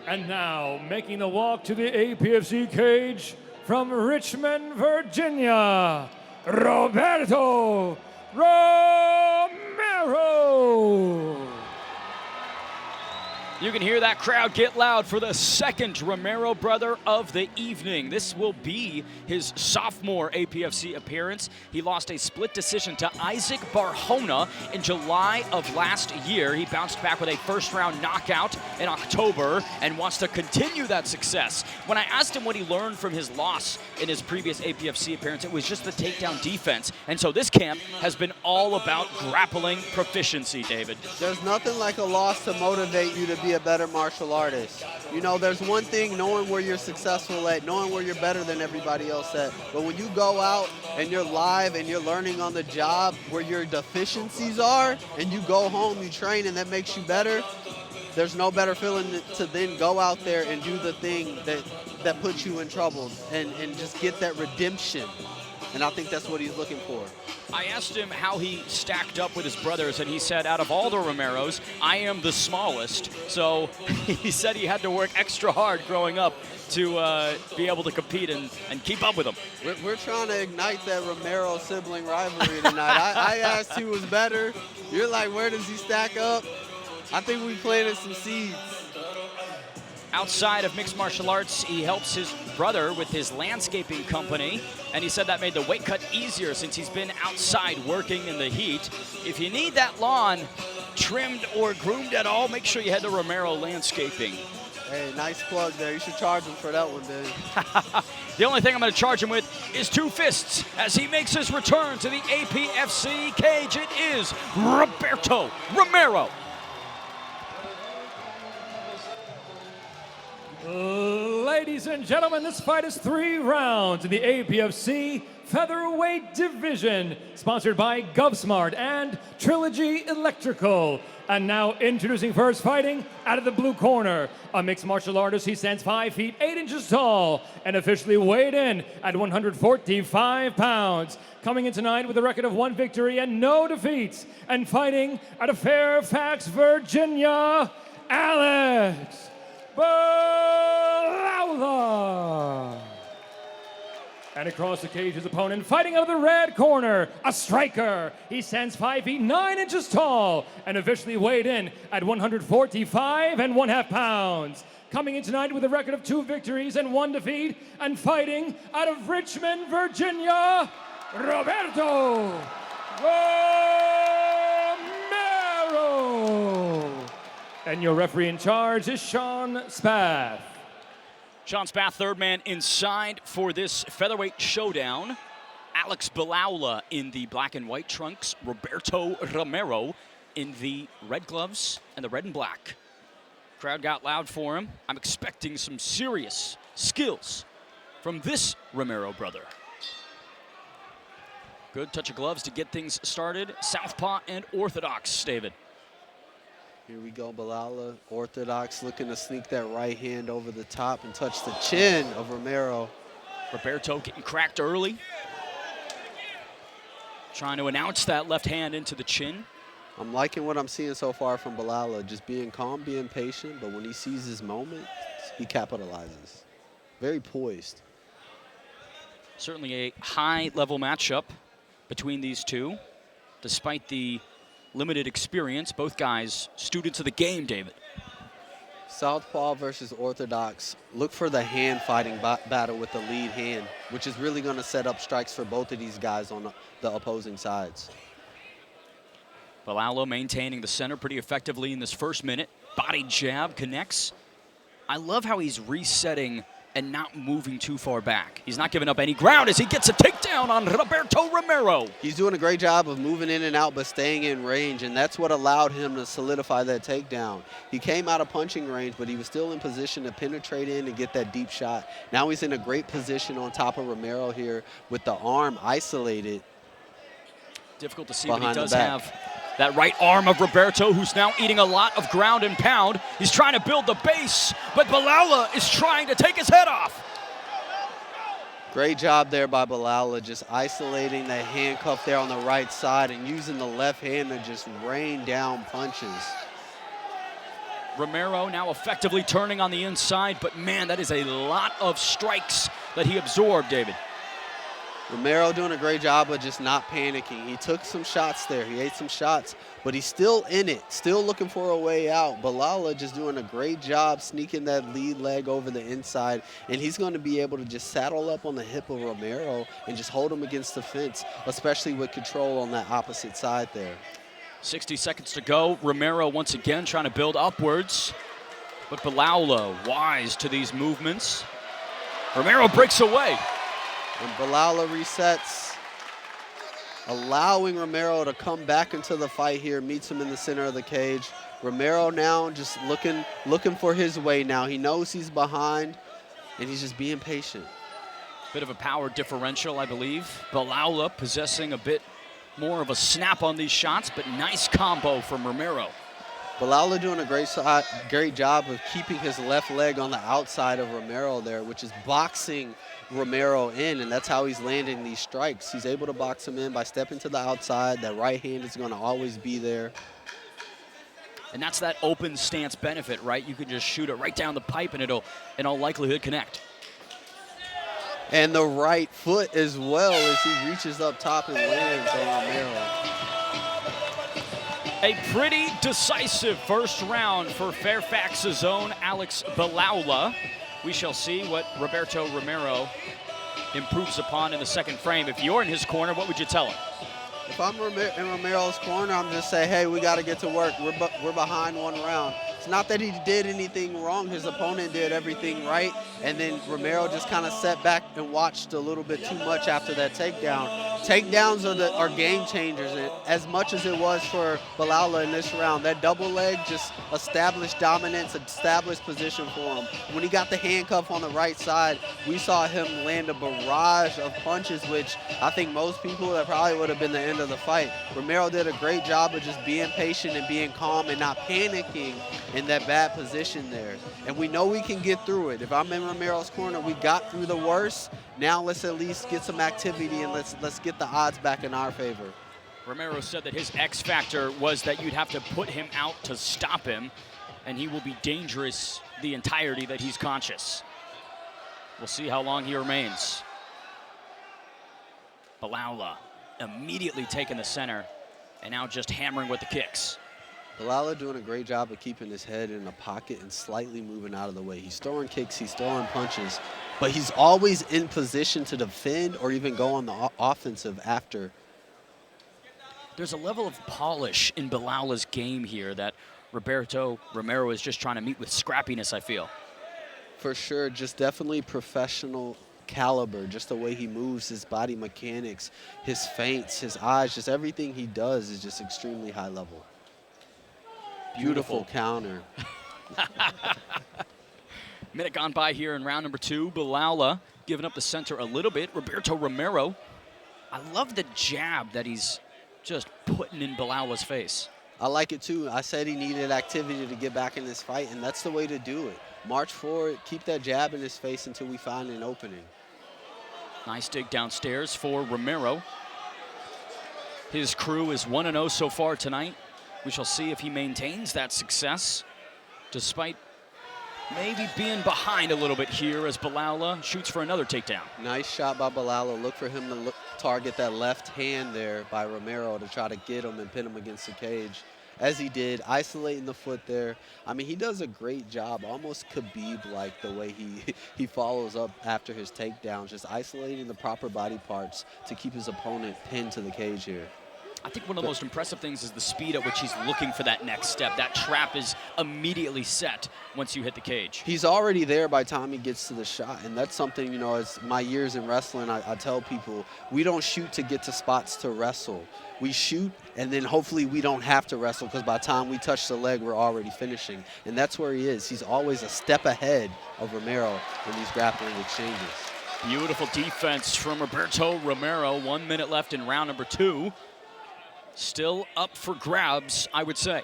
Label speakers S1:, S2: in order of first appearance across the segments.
S1: And now, making the walk to the APFC cage from Richmond, Virginia, Roberto Romero.
S2: You can hear that crowd get loud for the second Romero brother of the evening. This will be his sophomore APFC appearance. He lost a split decision to Isaac Barjona in July of last year. He bounced back with a first-round knockout in October and wants to continue that success. When I asked him what he learned from his loss in his previous APFC appearance, it was just the takedown defense. And so this camp has been all about grappling proficiency, David.
S3: There's nothing like a loss to motivate you to be a better martial artist. You know, there's one thing knowing where you're successful at, knowing where you're better than everybody else at. But when you go out and you're live and you're learning on the job where your deficiencies are, and you go home, you train, and that makes you better, there's no better feeling to then go out there and do the thing that puts you in trouble and just get that redemption. And I think that's what he's looking for.
S2: I asked him how he stacked up with his brothers, and he said, out of all the Romeros, I am the smallest. So he said he had to work extra hard growing up to be able to compete and keep up with them.
S3: We're trying to ignite that Romero sibling rivalry tonight. I asked who was better. You're like, where does he stack up? I think we planted some seeds.
S2: Outside of mixed martial arts, he helps his brother with his landscaping company, and he said that made the weight cut easier since he's been outside working in the heat. If you need that lawn trimmed or groomed at all, make sure you head to Romero Landscaping.
S3: Hey, nice plug there. You should charge him for that one, dude.
S2: The only thing I'm going to charge him with is 2 fists as he makes his return to the APFC cage. It is Roberto Romero.
S1: Ladies and gentlemen, this fight is 3 rounds in the APFC featherweight division, sponsored by GovSmart and Trilogy Electrical. And now introducing first, fighting out of the blue corner, a mixed martial artist. He stands 5 feet 8 inches tall and officially weighed in at 145 pounds. Coming in tonight with a record of 1 victory and no defeats, and fighting out of Fairfax, Virginia, Alex Belaoula. And across the cage, his opponent, fighting out of the red corner, a striker. He stands 5 feet 9 inches tall and officially weighed in at 145 1/2 pounds. Coming in tonight with a record of 2 victories and 1 defeat, and fighting out of Richmond, Virginia, Roberto Romero. And your referee in charge is Sean Spath.
S2: Sean Spath, third man inside for this featherweight showdown. Alex Belaoula in the black and white trunks. Roberto Romero in the red gloves and the red and black. Crowd got loud for him. I'm expecting some serious skills from this Romero brother. Good touch of gloves to get things started. Southpaw and orthodox, David.
S3: Here we go, Belaoula, orthodox, looking to sneak that right hand over the top and touch the chin of Romero.
S2: Roberto getting cracked early. Trying to announce that left hand into the chin.
S3: I'm liking what I'm seeing so far from Belaoula, just being calm, being patient, but when he sees his moment, he capitalizes. Very poised.
S2: Certainly a high-level matchup between these two, despite the limited experience. Both guys students of the game, David.
S3: Southpaw versus orthodox. Look for the hand fighting battle with the lead hand, which is really going to set up strikes for both of these guys on the opposing sides.
S2: Belaoula maintaining the center pretty effectively in this first minute. Body jab connects. I love how he's resetting and not moving too far back. He's not giving up any ground as he gets a takedown on Roberto Romero.
S3: He's doing a great job of moving in and out but staying in range, and that's what allowed him to solidify that takedown. He came out of punching range, but he was still in position to penetrate in and get that deep shot. Now he's in a great position on top of Romero here with the arm isolated.
S2: Difficult to see, but he does have that right arm of Roberto, who's now eating a lot of ground and pound. He's trying to build the base, but Belaoula is trying to take his head off.
S3: Great job there by Belaoula, just isolating that handcuff there on the right side and using the left hand to just rain down punches.
S2: Romero now effectively turning on the inside, but man, that is a lot of strikes that he absorbed, David.
S3: Romero doing a great job of just not panicking. He took some shots there. He ate some shots, but he's still in it, still looking for a way out. Belaoula just doing a great job sneaking that lead leg over the inside, and he's going to be able to just saddle up on the hip of Romero and just hold him against the fence, especially with control on that opposite side there.
S2: 60 seconds to go. Romero once again trying to build upwards, but Belaoula wise to these movements. Romero breaks away.
S3: And Belaoula resets, allowing Romero to come back into the fight here, meets him in the center of the cage. Romero now just looking for his way now. He knows he's behind, and he's just being patient.
S2: Bit of a power differential, I believe. Belaoula possessing a bit more of a snap on these shots, but nice combo from Romero.
S3: Belaoula doing a great job of keeping his left leg on the outside of Romero there, which is boxing Romero in, and that's how he's landing these strikes. He's able to box him in by stepping to the outside. That right hand is going to always be there.
S2: And that's that open stance benefit, right? You can just shoot it right down the pipe and it'll in all likelihood connect.
S3: And the right foot as well as he reaches up top and lands on Romero.
S2: A pretty decisive first round for Fairfax's own Alex Belaoula. We shall see what Roberto Romero improves upon in the second frame. If you're in his corner, what would you tell him?
S3: If I'm in Romero's corner, I'm just saying, hey, we got to get to work. We're behind one round. It's not that he did anything wrong. His opponent did everything right, and then Romero just kind of sat back and watched a little bit too much after that takedown. Takedowns are game changers, and as much as it was for Belaoula in this round, that double leg just established dominance, established position for him. When he got the handcuff on the right side, we saw him land a barrage of punches, which I think most people, that probably would have been the end of the fight. Romero did a great job of just being patient and being calm and not panicking in that bad position there. And we know we can get through it. If I'm in Romero's corner, we got through the worst. Now let's at least get some activity and let's get the odds back in our favor.
S2: Romero said that his X factor was that you'd have to put him out to stop him, and he will be dangerous the entirety that he's conscious. We'll see how long he remains. Belaoula immediately taking the center and now just hammering with the kicks.
S3: Belaoula doing a great job of keeping his head in the pocket and slightly moving out of the way. He's throwing kicks, he's throwing punches, but he's always in position to defend or even go on the offensive after.
S2: There's a level of polish in Belaoula's game here that Roberto Romero is just trying to meet with scrappiness, I feel.
S3: For sure, just definitely professional caliber, just the way he moves, his body mechanics, his feints, his eyes, just everything he does is just extremely high level. Beautiful counter.
S2: Minute gone by here in round number 2. Belaoula giving up the center a little bit. Roberto Romero, I love the jab that he's just putting in Belaoula's face.
S3: I like it too. I said he needed activity to get back in this fight, and that's the way to do it. March forward, keep that jab in his face until we find an opening.
S2: Nice dig downstairs for Romero. His crew is 1-0 so far tonight. We shall see if he maintains that success, despite maybe being behind a little bit here as Belaoula shoots for another takedown.
S3: Nice shot by Belaoula. Look for him to target that left hand there by Romero to try to get him and pin him against the cage, as he did, isolating the foot there. I mean, he does a great job, almost Khabib-like the way he follows up after his takedowns, just isolating the proper body parts to keep his opponent pinned to the cage here.
S2: I think one of the most impressive things is the speed at which he's looking for that next step. That trap is immediately set once you hit the cage.
S3: He's already there by the time he gets to the shot, and that's something, you know, as my years in wrestling, I tell people, we don't shoot to get to spots to wrestle. We shoot, and then hopefully we don't have to wrestle, because by the time we touch the leg, we're already finishing. And that's where he is. He's always a step ahead of Romero in these grappling exchanges.
S2: Beautiful defense from Roberto Romero. 1 minute left in round number 2. Still up for grabs, I would say.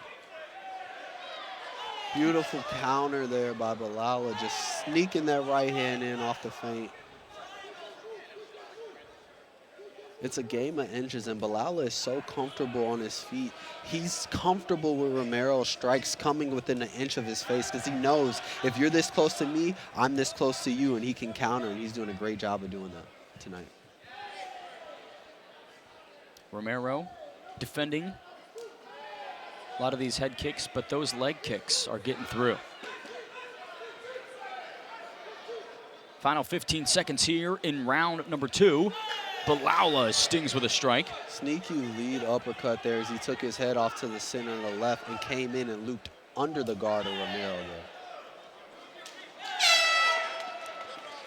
S3: Beautiful counter there by Belaoula, just sneaking that right hand in off the feint. It's a game of inches, and Belaoula is so comfortable on his feet. He's comfortable with Romero's strikes coming within an inch of his face because he knows if you're this close to me, I'm this close to you, and he can counter, and he's doing a great job of doing that tonight.
S2: Romero defending a lot of these head kicks, but those leg kicks are getting through. Final 15 seconds here in round number 2. Belaoula stings with a strike.
S3: Sneaky lead uppercut there as he took his head off to the center of the left and came in and looped under the guard of Romero there.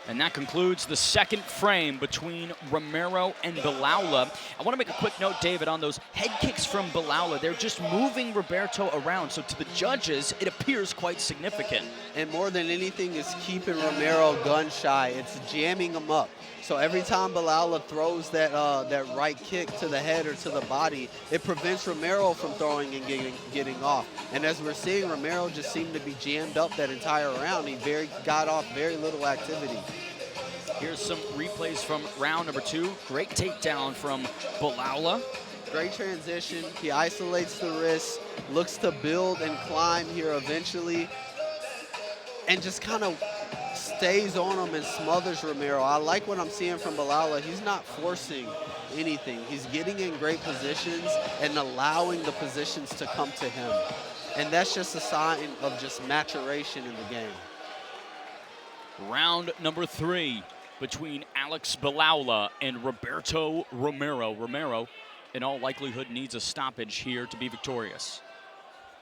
S2: And that concludes the second frame between Romero and Belaoula. I want to make a quick note, David, on those head kicks from Belaoula. They're just moving Roberto around, so to the judges, it appears quite significant.
S3: And more than anything, it's keeping Romero gun shy. It's jamming him up. So every time Belaoula throws that right kick to the head or to the body, it prevents Romero from throwing and getting off. And as we're seeing, Romero just seemed to be jammed up that entire round. He got off very little activity.
S2: Here's some replays from round number 2. Great takedown from Belaoula.
S3: Great transition. He isolates the wrist, looks to build and climb here eventually, and just kind of stays on him and smothers Romero. I like what I'm seeing from Belaoula. He's not forcing anything. He's getting in great positions and allowing the positions to come to him. And that's just a sign of just maturation in the game.
S2: Round number 3 between Alex Belaoula and Roberto Romero. Romero, in all likelihood, needs a stoppage here to be victorious.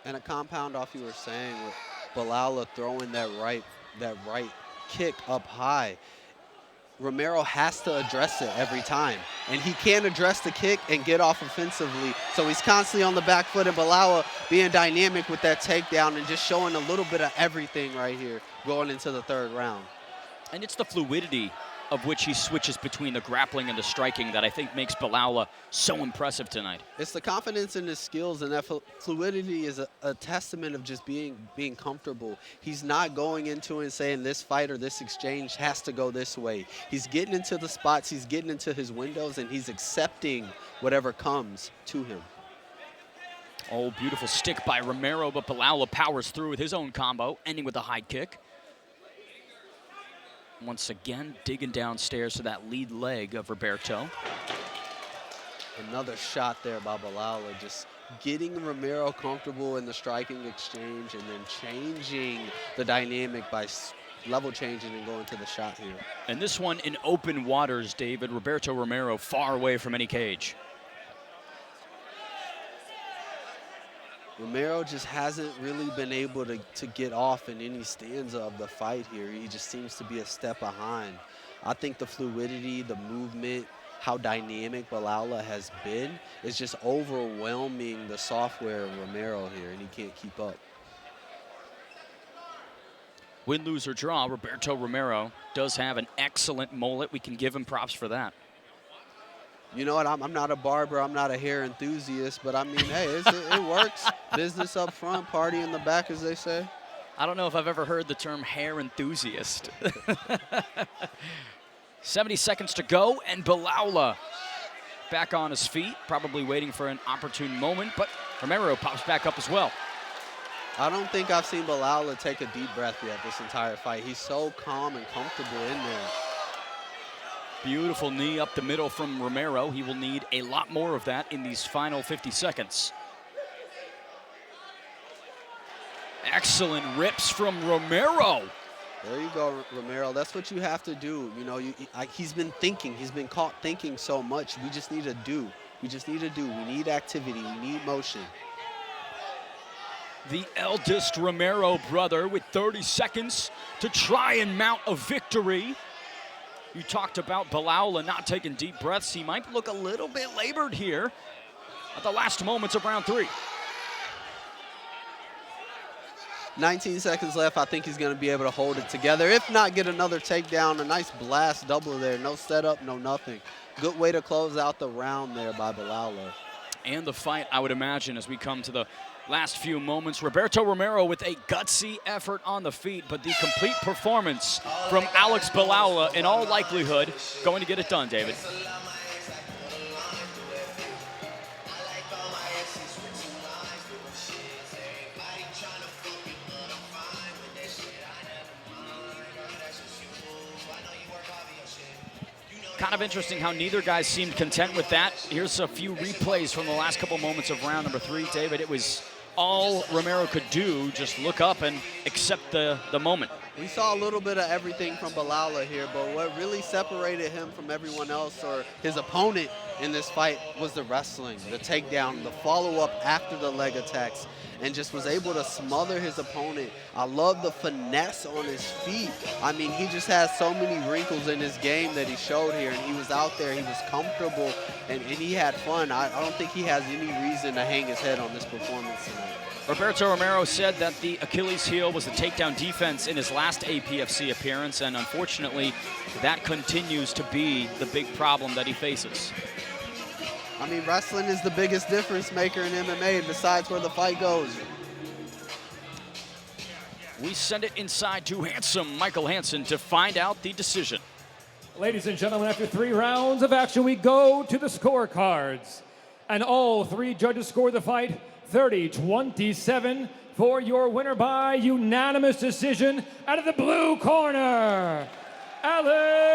S3: And a compound off you were saying with Belaoula throwing that right kick up high. Romero has to address it every time. And he can't address the kick and get off offensively. So he's constantly on the back foot, and Belaoula being dynamic with that takedown and just showing a little bit of everything right here going into the third round.
S2: And it's the fluidity of which he switches between the grappling and the striking that I think makes Belaoula so impressive tonight.
S3: It's the confidence in his skills, and that fluidity is a testament of just being comfortable. He's not going into it and saying this fight or this exchange has to go this way. He's getting into the spots, he's getting into his windows, and he's accepting whatever comes to him.
S2: Oh, beautiful stick by Romero, but Belaoula powers through with his own combo, ending with a high kick. Once again, digging downstairs to that lead leg of Roberto.
S3: Another shot there by Belaoula, just getting Romero comfortable in the striking exchange and then changing the dynamic by level changing and going to the shot here.
S2: And this one in open waters, David. Roberto Romero far away from any cage.
S3: Romero just hasn't really been able to get off in any stanza of the fight here. He just seems to be a step behind. I think the fluidity, the movement, how dynamic Belaoula has been is just overwhelming the software of Romero here, and he can't keep up.
S2: Win, lose, or draw, Roberto Romero does have an excellent mullet. We can give him props for that.
S3: You know what, I'm not a barber, I'm not a hair enthusiast, but I mean, hey, it works. Business up front, party in the back, as they say.
S2: I don't know if I've ever heard the term hair enthusiast. 70 seconds to go, and Belaoula back on his feet, probably waiting for an opportune moment, but Romero pops back up as well.
S3: I don't think I've seen Belaoula take a deep breath yet this entire fight. He's so calm and comfortable in there.
S2: Beautiful knee up the middle from Romero. He will need a lot more of that in these final 50 seconds. Excellent rips from Romero.
S3: There you go, Romero. That's what you have to do. You know, he's been thinking. He's been caught thinking so much. We just need to do. We just need to do. We need activity. We need motion.
S2: The eldest Romero brother with 30 seconds to try and mount a victory. You talked about Belaoula not taking deep breaths. He might look a little bit labored here at the last moments of round 3.
S3: 19 seconds left. I think he's going to be able to hold it together. If not, get another takedown. A nice blast double there. No setup, no nothing. Good way to close out the round there by Belaoula.
S2: And the fight, I would imagine, as we come to the last few moments. Roberto Romero with a gutsy effort on the feet, but the complete performance from Alex Belaoula, in all likelihood, going to get it done, David. Kind of interesting how neither guy seemed content with that. Here's a few replays from the last couple moments of round number 3, David. It was all Romero could do, just look up and accept the moment.
S3: We saw a little bit of everything from Belaoula here, but what really separated him from everyone else or his opponent in this fight was the wrestling, the takedown, the follow-up after the leg attacks, and just was able to smother his opponent. I love the finesse on his feet. I mean, he just has so many wrinkles in his game that he showed here, and he was out there, he was comfortable, and he had fun. I don't think he has any reason to hang his head on this performance tonight.
S2: Roberto Romero said that the Achilles heel was the takedown defense in his last APFC appearance, and unfortunately, that continues to be the big problem that he faces.
S3: I mean, wrestling is the biggest difference maker in MMA besides where the fight goes.
S2: We send it inside to handsome Michael Hansen to find out the decision.
S1: Ladies and gentlemen, after 3 rounds of action, we go to the scorecards. And all 3 judges scored the fight 30-27 for your winner by unanimous decision out of the blue corner, Alex